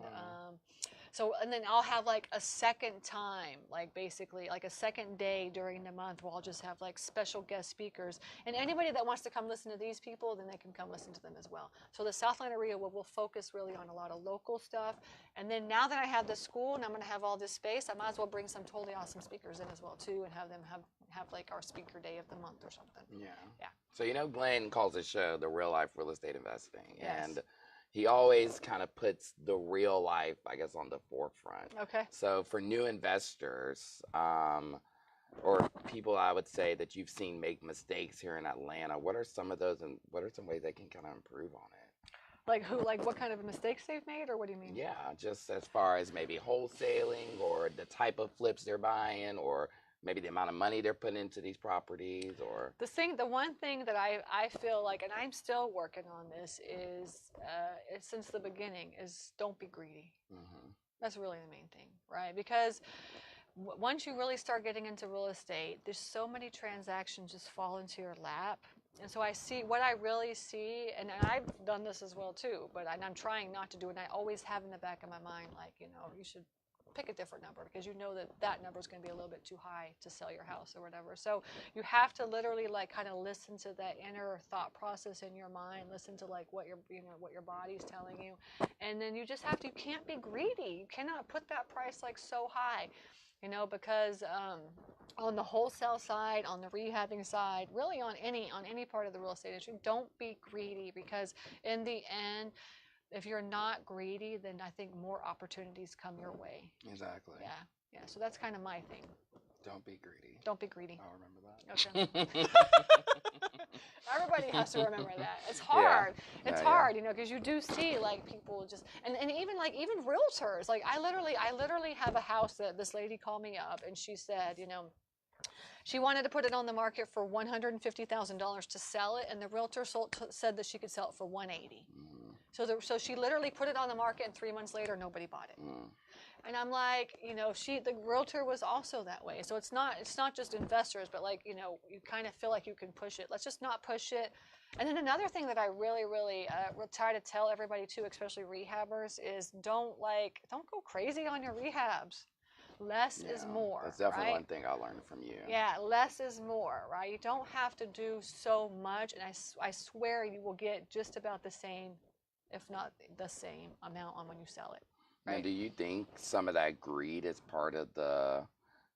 and then I'll have like a second time, like basically like a second day during the month where I'll just have like special guest speakers. And anybody that wants to come listen to these people, then they can come listen to them as well. So the South Atlanta REIA will focus really on a lot of local stuff. And then now that I have the school and I'm going to have all this space, I might as well bring some totally awesome speakers in as well too, and have them have like our speaker day of the month or something. Yeah. So, you know, Glenn calls his show The Real Life Real Estate Investing. Yes. And he always kind of puts the real life, I guess, on the forefront. Okay. So for new investors, or people, I would say, that you've seen make mistakes here in Atlanta, what are some of those, and what are some ways they can kind of improve on it? Like what kind of mistakes they've made, or what do you mean? Yeah, just as far as maybe wholesaling, or the type of flips they're buying, or maybe the amount of money they're putting into these properties, or the one thing that I feel like, and I'm still working on this, is since the beginning, is don't be greedy. Mm-hmm. That's really the main thing, right? Because once you really start getting into real estate, there's so many transactions just fall into your lap. And so what I really see, and I've done this as well too, but I'm trying not to do it. And I always have in the back of my mind, like, you know, you should pick a different number, because you know that number is going to be a little bit too high to sell your house or whatever. So you have to literally like kind of listen to that inner thought process in your mind, listen to like what your body's telling you, and then you can't be greedy. You cannot put that price like so high, you know, because on the wholesale side, on the rehabbing side, really on any part of the real estate industry, don't be greedy, because in the end, if you're not greedy, then I think more opportunities come your way. Exactly. Yeah. So that's kind of my thing. Don't be greedy. Don't be greedy. I'll remember that. Okay. Everybody has to remember that. It's hard. Yeah. It's hard, you know, because you do see like people just, and even realtors. Like I literally have a house that this lady called me up, and she said, you know, she wanted to put it on the market for $150,000 to sell it, and the realtor said that she could sell it for $180,000. So she literally put it on the market, and 3 months later, nobody bought it. And I'm like, you know, the realtor was also that way. So it's not just investors, but like, you know, you kind of feel like you can push it. Let's just not push it. And then another thing that I really try to tell everybody too, especially rehabbers, is don't go crazy on your rehabs. Less is more. That's definitely right? one thing I learned from you. Yeah, less is more, right? You don't have to do so much, and I swear you will get just about the same if not the same amount on when you sell it. And Right? do you think some of that greed is part of the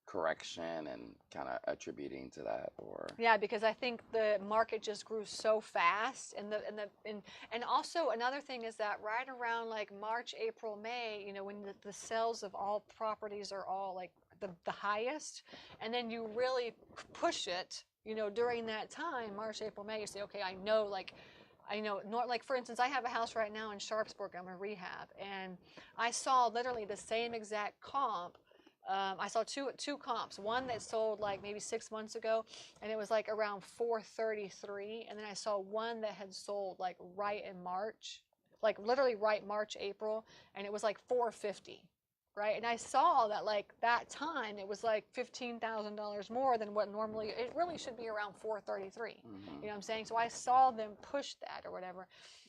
correction and kind of attributing to that, or? Yeah, because I think the market just grew so fast, and also another thing is that right around like March, April, May, you know, when the sales of all properties are all like the highest, and then you really push it, you know, during that time, March, April, May, you say, okay, I know, not like for instance, I have a house right now in Sharpsburg. I'm a rehab, and I saw literally the same exact comp. I saw two comps. One that sold like maybe 6 months ago, and it was like around 433. And then I saw one that had sold like right in March, like literally right March, April, and it was like 450. Right, and I saw that like that time it was like $15,000 more than what normally it really should be around 433. Mm-hmm. You know what I'm saying? So I saw them push that or whatever,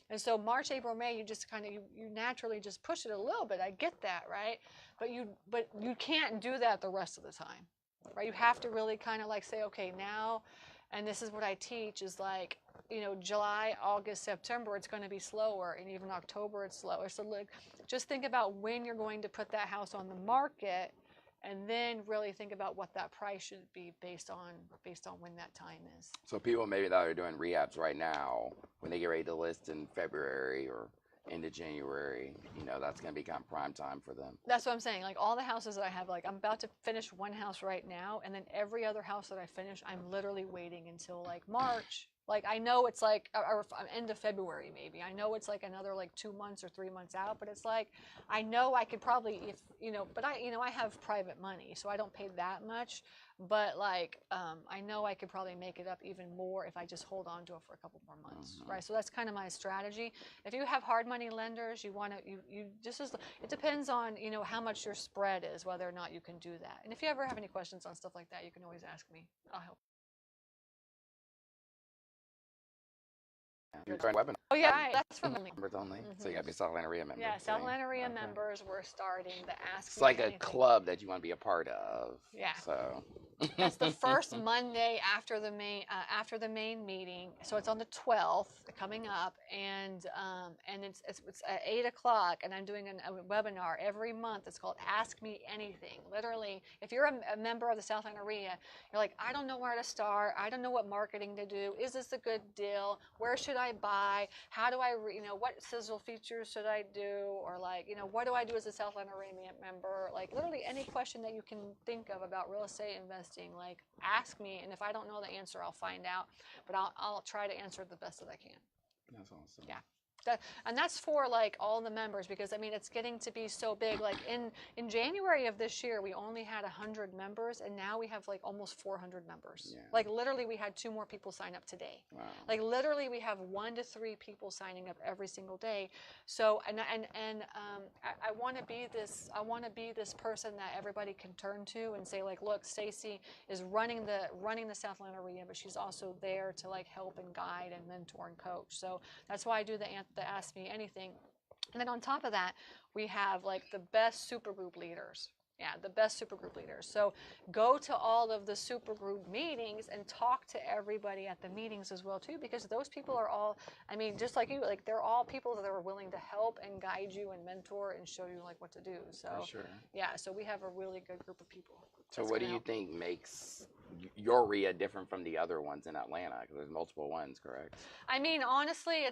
and so March, April, May, you just kind of you naturally just push it a little bit. I get that, right? But you can't do that the rest of the time, right? You have to really kind of like say, okay, now, and this is what I teach is like, you know, July, August, September, it's going to be slower, and even October, it's slower. So look, just think about when you're going to put that house on the market, and then really think about what that price should be based on when that time is. So people maybe that are doing rehabs right now, when they get ready to list in February or into January, you know, that's going to be kind of prime time for them. That's what I'm saying. Like all the houses that I have, like I'm about to finish one house right now, and then every other house that I finish, I'm literally waiting until like March. Like I know it's like or end of February maybe. I know it's like another like 2 months or 3 months out, but it's like I know I could probably if you know, but I have private money, so I don't pay that much. But like I know I could probably make it up even more if I just hold on to it for a couple more months, right? So that's kind of my strategy. If you have hard money lenders, you want to you just as it depends on you know how much your spread is, whether or not you can do that. And if you ever have any questions on stuff like that, you can always ask me. I'll help. You're trying webinar. Oh yeah, right. That's for me. Members only. So you got to be South Atlanta REIA member. Yeah, South see? Atlanta REIA Okay. members. We're starting the Ask It's Me like a Anything. club that you want to be a part of. Yeah. So. That's the first Monday after the main meeting. So it's on the 12th coming up, and it's at 8 o'clock, and I'm doing a webinar every month. It's called Ask Me Anything. Literally, if you're a member of the South Atlanta REIA, you're like, I don't know where to start. I don't know what marketing to do. Is this a good deal? Where should I buy? How do I, what sizzle features should I do? Or like, what do I do as a South Atlanta REIA member? Like literally any question that you can think of about real estate investing, like ask me, and if I don't know the answer, I'll find out, but I'll try to answer it the best that I can. That's awesome. Yeah. And that's for like all the members, because I mean it's getting to be so big. Like in January of this year we only had 100 members, and now we have like almost 400 members. Yeah. Like literally we had 2 more people sign up today. Wow. Like literally we have 1 to 3 people signing up every single day. So I want to be this person that everybody can turn to and say like, look, Stacy is running the South Atlanta REIA, but she's also there to like help and guide and mentor and coach. So that's why I do the Ask Me Anything. And then on top of that, we have like the best supergroup leaders. Yeah, the best supergroup leaders. So go to all of the supergroup meetings and talk to everybody at the meetings as well too, because those people are all, I mean, just like you, like they're all people that are willing to help and guide you and mentor and show you like what to do. So For sure. Yeah, so we have a really good group of people. So what do you think makes your REIA different from the other ones in Atlanta? Because there's multiple ones, correct? I mean, honestly, I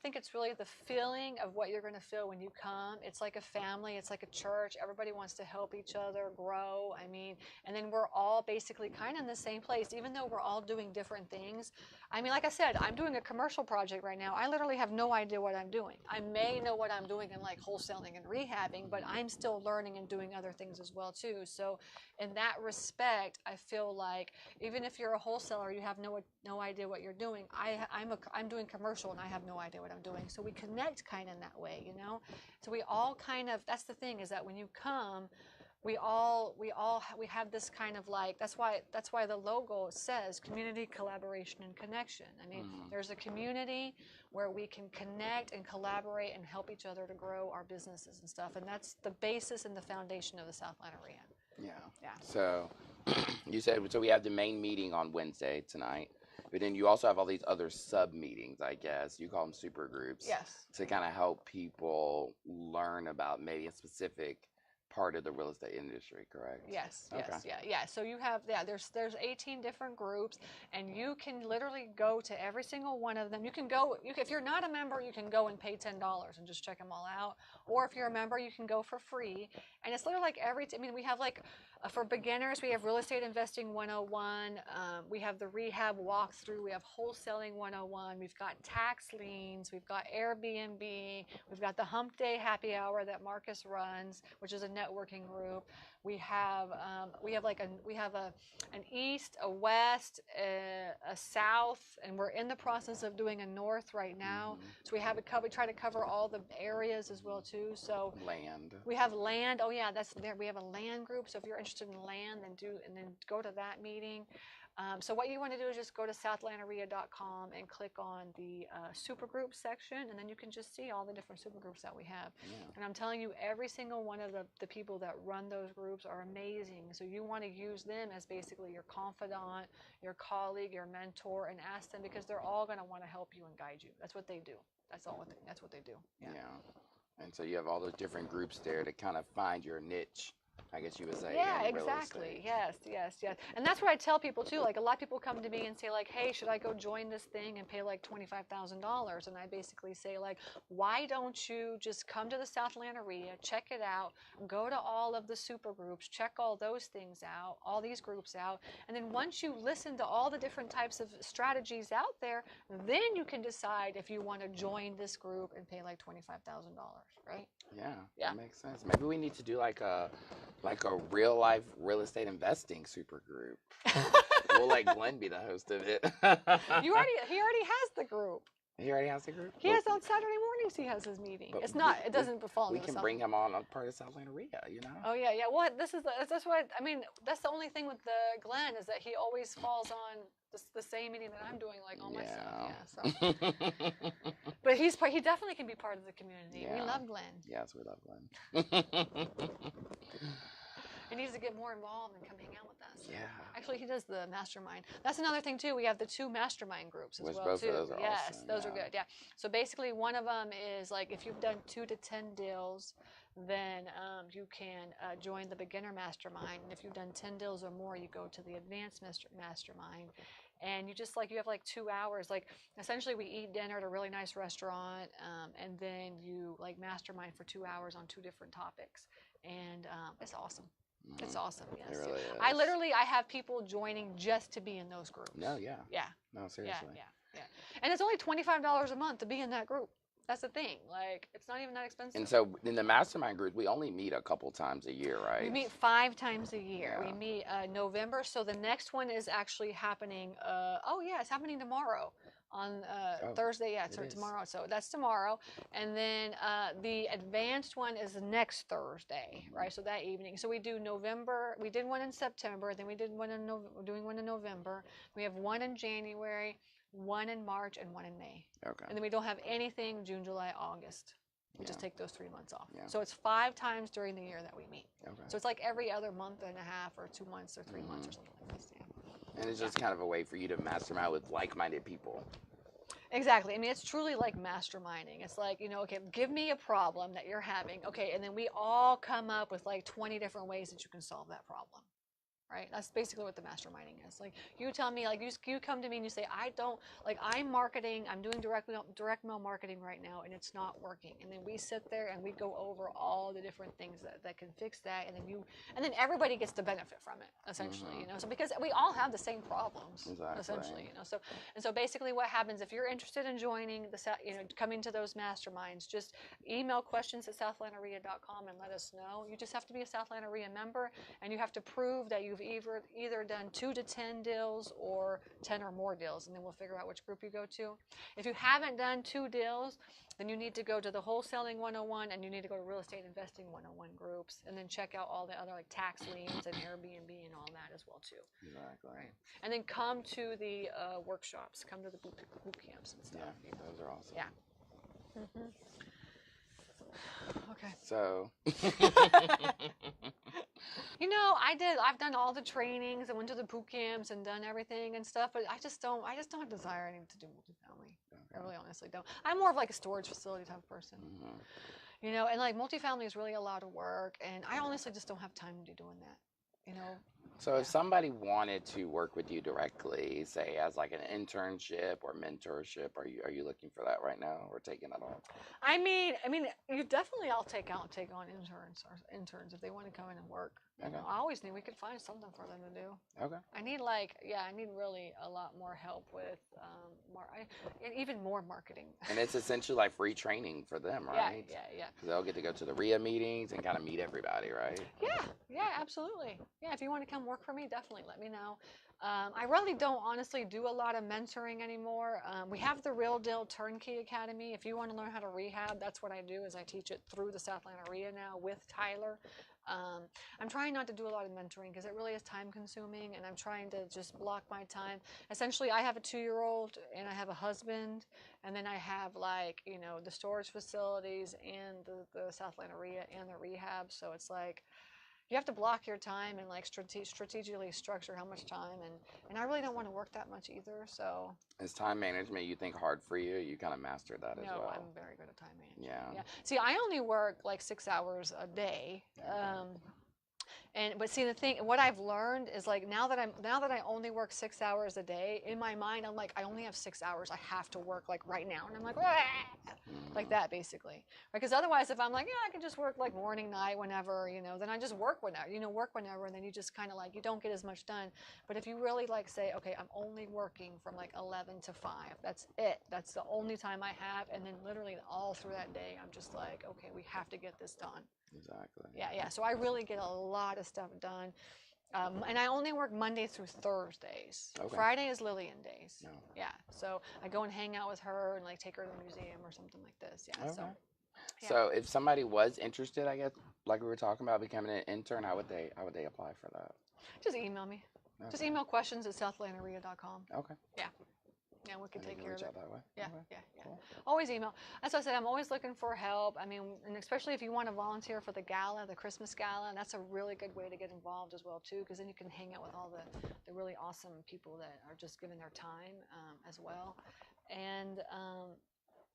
think it's really the feeling of what you're going to feel when you come. It's like a family. It's like a church. Everybody wants to help each other grow. I mean, and then we're all basically kind of in the same place, even though we're all doing different things. I mean, like I said, I'm doing a commercial project right now. I literally have no idea what I'm doing. I may know what I'm doing in like wholesaling and rehabbing, but I'm still learning and doing other things as well too. So in that respect, I feel like even if you're a wholesaler, you have no idea what you're doing. I'm doing commercial and I have no idea what I'm doing. So we connect kind of in that way, So we all kind of, that's the thing, is that when you come, we have this kind of like, that's why the logo says community, collaboration, and connection. I mean, there's a community where we can connect and collaborate and help each other to grow our businesses and stuff. And that's the basis and the foundation of the South Atlanta REIA. Yeah. Yeah. So you said, so we have the main meeting on Wednesday tonight. But then you also have all these other sub meetings, I guess. You call them super groups Yes. to kind of help people learn about maybe a specific part of the real estate industry, correct? Yes, Okay. yes, yeah. So you have, yeah, there's 18 different groups, and you can literally go to every single one of them. You can go, if you're not a member, you can go and pay $10 and just check them all out. Or if you're a member, you can go for free. And it's literally like I mean, we have like, for beginners, we have Real Estate Investing 101. We have the Rehab Walkthrough. We have Wholesaling 101. We've got tax liens. We've got Airbnb. We've got the Hump Day Happy Hour that Marcus runs, which is a networking group. We have an east, a west, a south, and we're in the process of doing a north right now. So we have it covered. We try to cover all the areas as well too. So Land. we have land. Oh yeah, that's there. We have a land group. So if you're interested in land, then go to that meeting. So what you want to do is just go to southatlantaria.com and click on the supergroup section, and then you can just see all the different supergroups that we have. Yeah. And I'm telling you, every single one of the people that run those groups are amazing. So you want to use them as basically your confidant, your colleague, your mentor, and ask them, because they're all going to want to help you and guide you. That's what they do. That's what they do. Yeah. And so you have all those different groups there to kind of find your niche, I guess you would say. Yeah, in real exactly. estate. Yes. And that's what I tell people too. Like, a lot of people come to me and say like, "Hey, should I go join this thing and pay like $25,000?" And I basically say like, "Why don't you just come to the South Atlanta REIA, check it out, go to all of the super groups, check all those things out, all these groups out, and then once you listen to all the different types of strategies out there, then you can decide if you want to join this group and pay like $25,000, right?" Yeah, Yeah. that makes sense. Maybe we need to do like a real life real estate investing super group. We'll let Glenn be the host of it. He already has the group. He already has the group? He has on Saturday mornings. He has his meeting. But It's not. It doesn't fall We into can the bring summer. him on part of South Atlanta REIA, you know? Oh yeah. Well, that's what I mean. That's the only thing with the Glenn, is that he always falls on the same meeting that I'm doing, like all my stuff. Yeah. So, but he definitely can be part of the community. We Yeah. love Glenn. Yes, we love Glenn. He needs to get more involved and come hang out with us. Yeah. Actually, he does the mastermind. That's another thing too. We have the 2 mastermind groups as Which well both too. of those are Yes, awesome, those are yeah. good. Yeah. So basically, one of them is like, if you've done 2 to 10 deals, then you can join the beginner mastermind. And if you've done 10 deals or more, you go to the advanced mastermind. And you have like 2 hours. Like, essentially, we eat dinner at a really nice restaurant, and then you like mastermind for 2 hours on 2 different topics, and it's awesome. It's awesome. Yes. It really is. I have people joining just to be in those groups. No, yeah. Yeah. No, seriously. Yeah. And it's only $25 a month to be in that group. That's the thing. Like, it's not even that expensive. And so in the mastermind group, we only meet a couple times a year, right? We meet 5 times a year. Yeah. We meet November. So the next one is actually happening. It's happening tomorrow on Thursday. Yeah, so tomorrow. So that's tomorrow. And then the advanced one is next Thursday, right? So that evening. So we do November. We did one in September. Then we did one in we're doing one in November. We have one in January, one in March, and one in May. Okay. And then we don't have anything June, July, August. We just take those 3 months off. Yeah. So it's 5 times during the year that we meet. Okay. So it's like every other month and a half, or 2 months, or 3 months, or something like this. Yeah. And it's just kind of a way for you to mastermind with like-minded people. Exactly. I mean, it's truly like masterminding. It's like, okay, give me a problem that you're having. Okay, and then we all come up with like 20 different ways that you can solve that problem. Right? That's basically what the masterminding is. Like, you tell me, like, you come to me and you say, I'm marketing, I'm doing direct mail marketing right now, and it's not working. And then we sit there and we go over all the different things that can fix that, and then everybody gets to benefit from it, essentially, So because we all have the same problems, essentially, So basically what happens, if you're interested in joining coming to those masterminds, just email questions@southatlantaria.com and let us know. You just have to be a South Atlanta REIA member, and you have to prove that you've either done 2 to 10 deals or 10 or more deals, and then we'll figure out which group you go to. If you haven't done 2 deals, then you need to go to the Wholesaling 101, and you need to go to Real Estate Investing 101 groups, and then check out all the other like tax liens and Airbnb and all that as well too. Exactly. Right. And then come to the workshops, come to the boot camps and stuff. Yeah, those are awesome. Yeah. Okay. So You know, I've done all the trainings and went to the boot camps and done everything and stuff, but I just don't have desire any to do multifamily. I Okay. really honestly don't. I'm more of like a storage facility type of person. Mhm. You know, and like multifamily is really a lot of work, and I honestly just don't have time to be doing that. You know, So if yeah. somebody wanted to work with you directly, say as like an internship or mentorship, are you looking for that right now or taking that on? I mean, you definitely take on interns or interns if they want to come in and work. You Okay. know, I always knew we could find something for them to do. Okay. I need like, yeah, I need really a lot more help with and even more marketing. And it's essentially like free training for them, Yeah, right? yeah, yeah. Because they'll get to go to the RIA meetings and kind of meet everybody, right? Yeah, yeah, absolutely. Yeah, if you want to come work for me, definitely let me know. I really don't honestly do a lot of mentoring anymore. We have the Real Deal Turnkey Academy. If you want to learn how to rehab, that's what I do. Is I teach it through the South Atlanta RIA now with Tyler. Um, I'm trying not to do a lot of mentoring because it really is time consuming, and I'm trying to just block my time. Essentially, I have a 2-year-old and I have a husband, and then I have like the storage facilities and the South Atlanta RIA and the rehab. So it's like you have to block your time and like strategically structure how much time, and I really don't want to work that much either. So Is time management you think hard for you? You kind of mastered that as no, well. I'm very good at time management. Yeah. Yeah. See, I only work like 6 hours a day. But see the thing, what I've learned is like now that I only work 6 hours a day, in my mind I'm like I only have 6 hours. I have to work like right now, and I'm like like that basically, because otherwise if I'm like I can just work like morning, night, whenever then I just work whenever and then you just kind of like you don't get as much done. But if you really like say okay, I'm only working from like 11 to 5. That's it. That's the only time I have, and then literally all through that day I'm just like okay, we have to get this done. Exactly. Yeah, yeah. So I really get a lot of stuff done. And I only work Monday through Thursdays. Okay. Friday is Lillian days. No. Yeah. So I go and hang out with her and like take her to the museum or something like this. Yeah. Okay. So yeah. So if somebody was interested, I guess, like we were talking about becoming an intern, how would they apply for that? Just email me. Okay. Just email questions at southatlantaria.com. Okay. Yeah. Yeah, we can And you take can care of reach it. out that way. Yeah, Okay. yeah, yeah. Cool. Always email. As I said, I'm always looking for help. I mean, and especially if you want to volunteer for the gala, the Christmas gala, that's a really good way to get involved as well too, because then you can hang out with all the really awesome people that are just giving their time as well,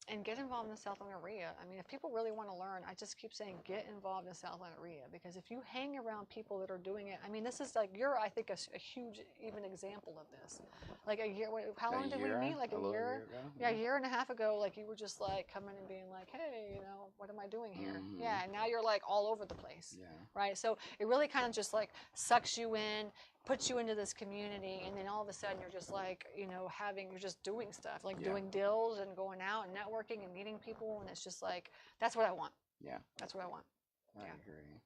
and get involved in the South Atlanta RIA. I mean, if people really want to learn, I just keep saying get involved in the South Atlanta RIA, because if you hang around people that are doing it, I mean, this is like I think a huge even example of this. Like a year, how long did we meet? Like a year? Ago? Yeah, a year and a half ago. Like you were just like coming and being like, hey, what am I doing here? Mhm. Yeah, and now you're like all over the place. Yeah. Right. So it really kind of just like sucks you in, puts you into this community, and then all of a sudden you're just like you're just doing stuff like Yeah. doing deals and going out and networking and meeting people, and it's just like that's what I want. Yeah. That's what I want. I agree.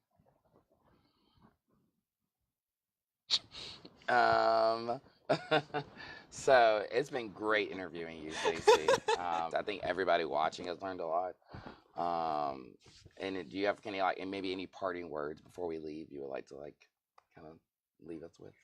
So it's been great interviewing you, Stacy. I think everybody watching has learned a lot. And do you have any and maybe any parting words before we leave you would like to kind of leave us with?